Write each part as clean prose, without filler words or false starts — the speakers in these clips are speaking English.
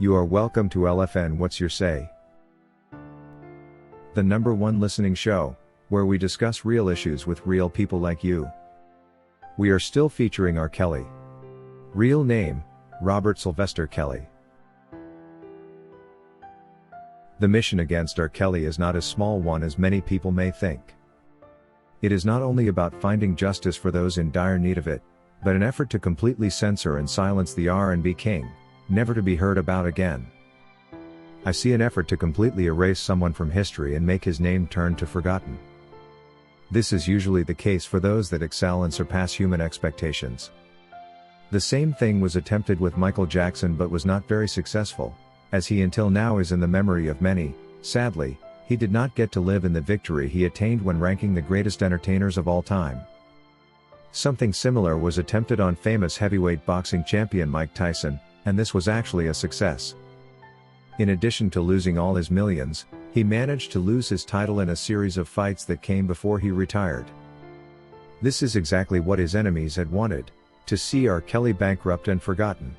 You are welcome to LFN What's Your Say? The #1 listening show, where we discuss real issues with real people like you. We are still featuring R. Kelly. Real name, Robert Sylvester Kelly. The mission against R. Kelly is not a small one as many people may think. It is not only about finding justice for those in dire need of it, but an effort to completely censor and silence the R&B king, never to be heard about again. I see an effort to completely erase someone from history and make his name turn to forgotten. This is usually the case for those that excel and surpass human expectations. The same thing was attempted with Michael Jackson but was not very successful, as he until now is in the memory of many. Sadly, he did not get to live in the victory he attained when ranking the greatest entertainers of all time. Something similar was attempted on famous heavyweight boxing champion Mike Tyson, and this was actually a success. In addition to losing all his millions, he managed to lose his title in a series of fights that came before he retired. This is exactly what his enemies had wanted, to see R. Kelly bankrupt and forgotten.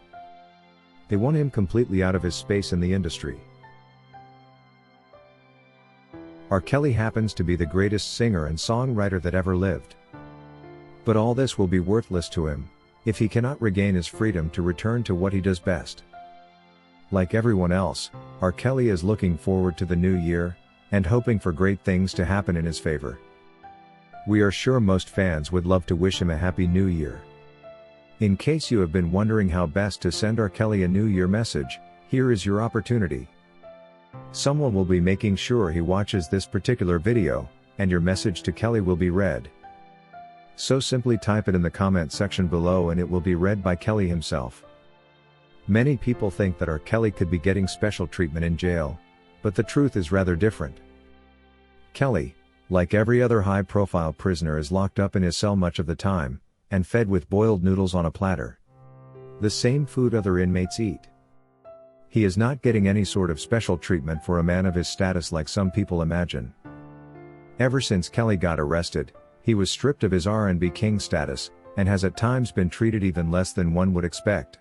They want him completely out of his space in the industry. R. Kelly happens to be the greatest singer and songwriter that ever lived. But all this will be worthless to him, if he cannot regain his freedom to return to what he does best. Like everyone else, R. Kelly is looking forward to the new year, and hoping for great things to happen in his favor. We are sure most fans would love to wish him a happy new year. In case you have been wondering how best to send R. Kelly a New Year message, here is your opportunity. Someone will be making sure he watches this particular video, and your message to Kelly will be read. So simply type it in the comment section below and it will be read by Kelly himself. Many people think that R. Kelly could be getting special treatment in jail, but the truth is rather different. Kelly, like every other high-profile prisoner, is locked up in his cell much of the time, and fed with boiled noodles on a platter. The same food other inmates eat. He is not getting any sort of special treatment for a man of his status like some people imagine. Ever since Kelly got arrested, he was stripped of his R&B king status, and has at times been treated even less than one would expect.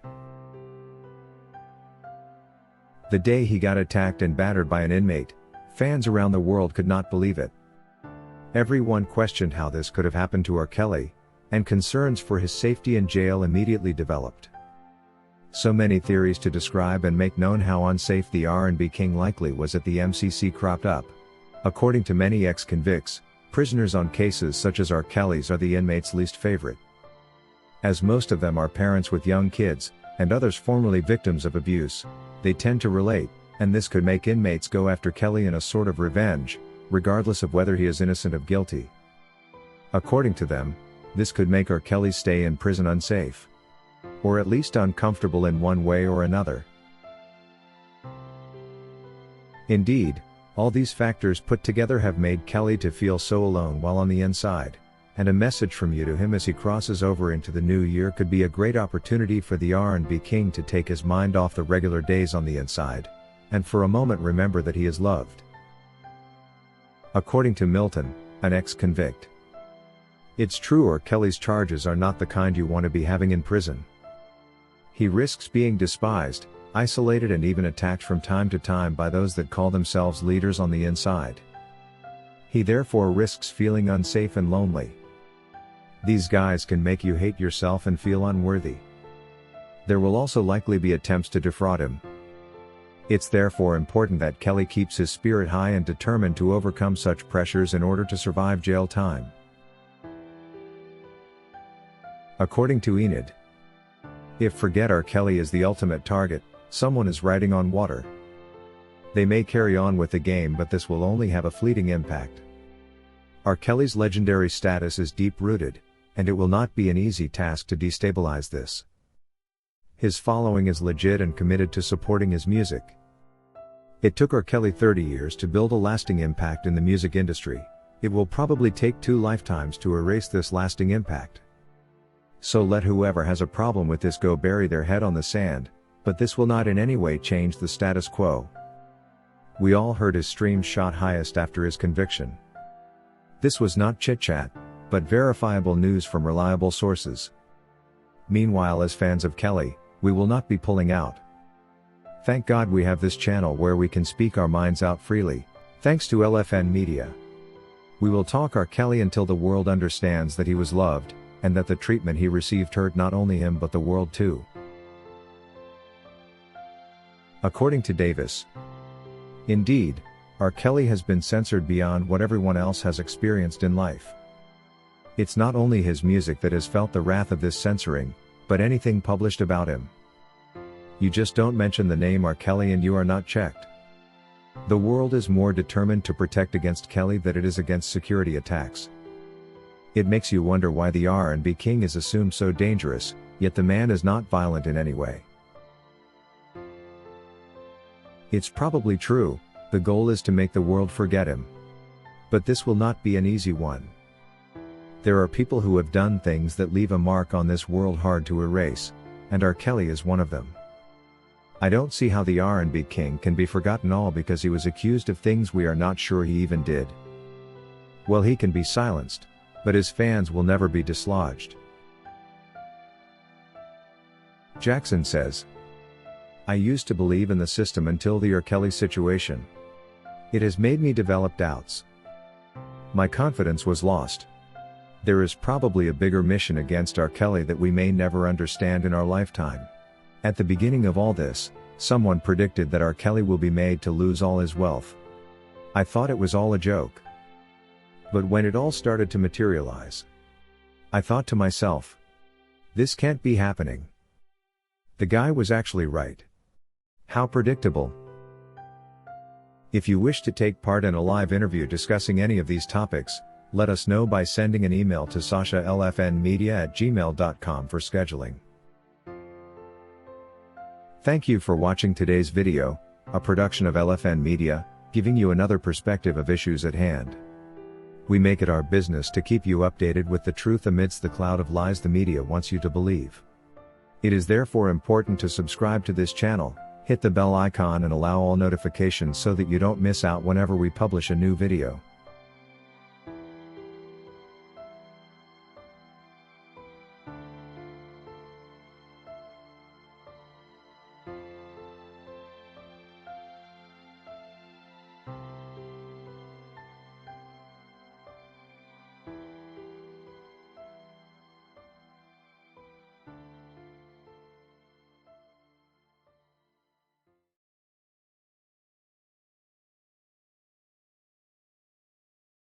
The day he got attacked and battered by an inmate, fans around the world could not believe it. Everyone questioned how this could have happened to R. Kelly, and concerns for his safety in jail immediately developed. So many theories to describe and make known how unsafe the R&B king likely was at the MCC cropped up. According to many ex-convicts, prisoners on cases such as R. Kelly's are the inmates' least favorite. As most of them are parents with young kids, and others formerly victims of abuse, they tend to relate, and this could make inmates go after Kelly in a sort of revenge, regardless of whether he is innocent or guilty. According to them, this could make R. Kelly's stay in prison unsafe. Or at least uncomfortable in one way or another. Indeed, all these factors put together have made Kelly to feel so alone while on the inside, and a message from you to him as he crosses over into the new year could be a great opportunity for the R&B king to take his mind off the regular days on the inside, and for a moment remember that he is loved. According to Milton, an ex-convict, it's true R. Kelly's charges are not the kind you want to be having in prison. He risks being despised, isolated and even attacked from time to time by those that call themselves leaders on the inside. He therefore risks feeling unsafe and lonely. These guys can make you hate yourself and feel unworthy. There will also likely be attempts to defraud him. It's therefore important that Kelly keeps his spirit high and determined to overcome such pressures in order to survive jail time. According to Enid, if forget R. Kelly is the ultimate target, someone is riding on water. They may carry on with the game, but this will only have a fleeting impact. R. Kelly's legendary status is deep-rooted, and it will not be an easy task to destabilize this. His following is legit and committed to supporting his music. It took R. Kelly 30 years to build a lasting impact in the music industry. It will probably take 2 lifetimes to erase this lasting impact. So let whoever has a problem with this go bury their head on the sand, but this will not in any way change the status quo. We all heard his streams shot highest after his conviction. This was not chit-chat, but verifiable news from reliable sources. Meanwhile, as fans of Kelly, we will not be pulling out. Thank God we have this channel where we can speak our minds out freely, thanks to LFN Media. We will talk R. Kelly until the world understands that he was loved, and that the treatment he received hurt not only him but the world too. According to Davis. Indeed, R. Kelly has been censored beyond what everyone else has experienced in life. It's not only his music that has felt the wrath of this censoring, but anything published about him. You just don't mention the name R. Kelly and you are not checked. The world is more determined to protect against Kelly than it is against security attacks. It makes you wonder why the R&B king is assumed so dangerous, yet the man is not violent in any way. It's probably true, the goal is to make the world forget him. But this will not be an easy one. There are people who have done things that leave a mark on this world hard to erase, and R. Kelly is one of them. I don't see how the R&B king can be forgotten all because he was accused of things we are not sure he even did. Well, he can be silenced, but his fans will never be dislodged. Jackson says, I used to believe in the system until the R. Kelly situation. It has made me develop doubts. My confidence was lost. There is probably a bigger mission against R. Kelly that we may never understand in our lifetime. At the beginning of all this, someone predicted that R. Kelly will be made to lose all his wealth. I thought it was all a joke. But when it all started to materialize, I thought to myself, this can't be happening. The guy was actually right. How predictable. If you wish to take part in a live interview discussing any of these topics, let us know by sending an email to sashalfnmedia@gmail.com for scheduling. Thank you for watching today's video, a production of LFN Media, giving you another perspective of issues at hand. We make it our business to keep you updated with the truth amidst the cloud of lies the media wants you to believe. It is therefore important to subscribe to this channel, hit the bell icon and allow all notifications so that you don't miss out whenever we publish a new video.